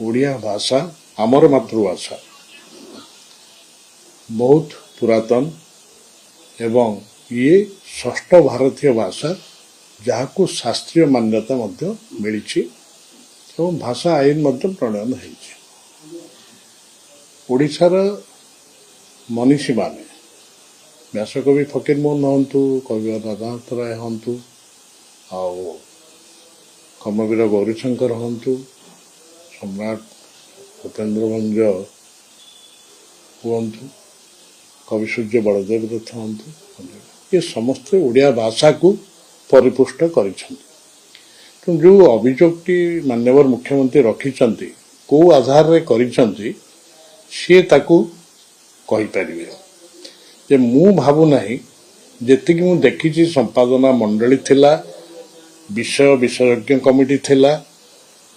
ओडिया भाषा आमर मातृभाषा बहुत पुरातन एवं ये षष्ठ भारतीय भाषा जहां शास्त्रीय मान्यता मिली भाषा आईन प्रणयन होइछि। ओडिशार मनीषी माने व्यासकवि फकीरमोहन हंतु कवि राधानाथ राय हंतु आउ कर्मवीर गौरीशंकर हंतु सम्राट उपेन्द्र भंज हूँ कवि सूर्य बलदेव दत्त हूँ ये समस्ते ओडिया भाषा को परिपुष्ट कर जो अभियोगटी माननीय मुख्यमंत्री रखिंट कौ आधार रे करिसेंती सी कहीपरि जे मु भावुना जी मु देखी संपादना मंडली थिला विषय विशेषज्ञ कमिटी थिला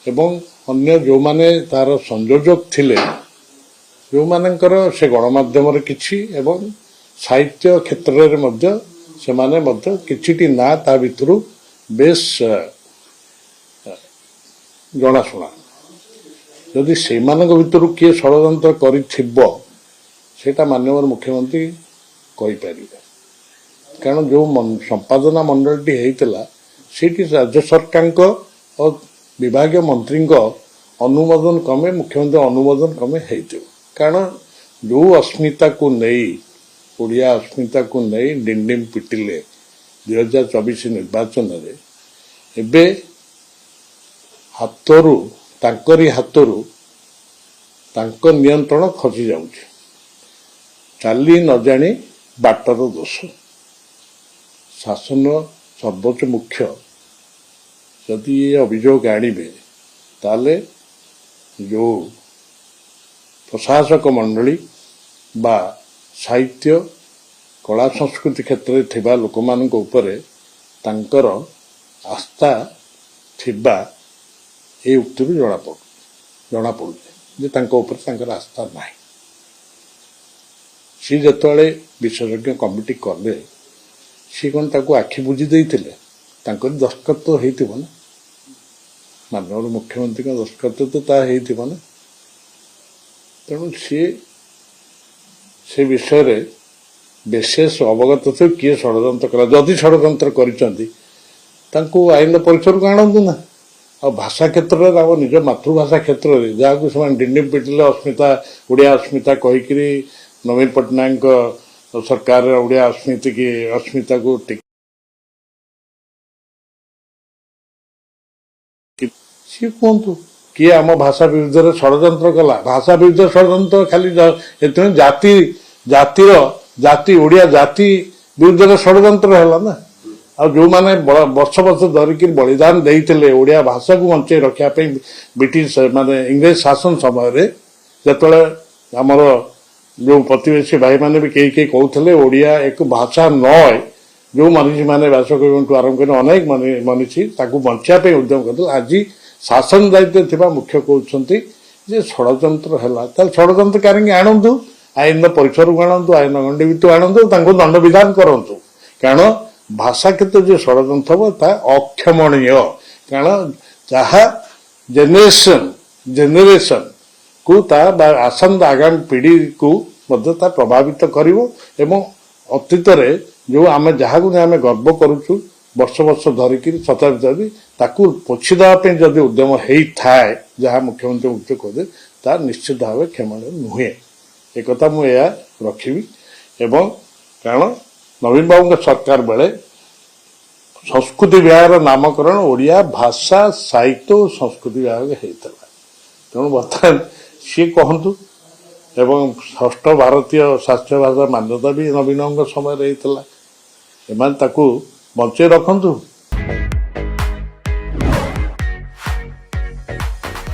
एवं अन्य जो माने तार संयोजक थिले जो मानकर से गणमाध्यम किछि एवं साहित्य क्षेत्र रे मध्य से माने मध्य किछिटी ना ता भितरु बेस जनाशुना जदि से भितर किए षड्यंत्र करिथिबो सेटा माननीय मुख्यमंत्री कहीपर कारण जो संपादना मंडलटी होता सेठी राज्य सरकार और विभाग मंत्री अनुमोदन क्रमे मुख्यमंत्री अनुमोदन क्रमे हो कारण जो अस्मिता को नहीं ओडिया अस्मिता को नहीं डिंडिम पिटिले 2024 निर्वाचन रे एबे हाथरू तांकरी हाथरू तांको नियंत्रण खसी जाउछि चाली न जानी बाटर दोष शासन सर्वोच्च मुख्य यदि ये अभियोग आणिबे ताले जो प्रशासक मंडली बा साहित्य कला संस्कृति क्षेत्र में थिबा लोक मानक उपरे तांकर आस्था थिबा ए उक्ति जना पड़ुचे तांको ऊपर तांकर आस्था नाही सी जतले विशेषज्ञ कमिटी कले सी कौन ताको आखि बुझी देइथिले तांकर दस्तखत तो हेतिबो ना माननीय मुख्यमंत्री का दस्तखत तो ता हेतिबो ना तेणु से विषय रे विशेष अवगत थे किए षड्यंत्र कला जदि षड्यंत्र करिसेंती तांको आईन परिसर को आणंतु ना आ भाषा क्षेत्र में निज मातृभाषा क्षेत्र में जहाँ से डिंडिम पिटिले अस्मिता ओडिया अस्मिता कहीकि नवीन पट्टनायक सरकार ओडिया अस्मिता को सी कहतु किए आम भाषा विरुद्ध षड्यंत्र कला भाषा विरुद्ध षड्यंत्र खाली जाति ओडिया जाति विरुद्ध षड्यंत्र है ना आ जो माने वर्ष वर्ष धरिकी बलिदान देते ओडिया भाषा को बंचे रखापी ब्रिटिश माने इंग्रेज शासन समय जिते आमर जो प्रतिवेशी भाई माने भी कई कहते ओडिया एक भाषा नए जो मनीषी माने व्यासकवि आरंभ कर अनेक मनीषी बंचापी उद्यम करते आज शासन दायित्व थिबा मुख्य कहते जे षड्यंत्र है षड्यंत्र कारण आणतु आईन परिसर को आणतु आईन गंडी भितर आणतु दंड विधान करतु कारण भाषा क्षेत्र जो षड्यंत्र हम ता अक्षमणीय कारण जहाँ जेनेरेशन को आसंत आगामी पीढ़ी को ता प्रभावित करिवो एवं अतीत रे जो आम जहाँ आम गर्व करुचु वर्ष वर्ष धरिकी शताब्दी ताकू पोछि देवाई जदि उद्यम होता है जहाँ मुख्यमंत्री मुख्य कहते ता निश्चित भाव क्षमणीय नुहे एक मुझे रखी एवं कारण नवीन बाबू सरकार बेले संस्कृति विभाग नामकरण ओडिया भाषा साहित्य और संस्कृति विभाग होता तेणु बर्तमान सी कहतु एवं षष्ठ भारतीय शास्त्रीय भाषा मान्यता भी नवीन समय होता बंचे रखु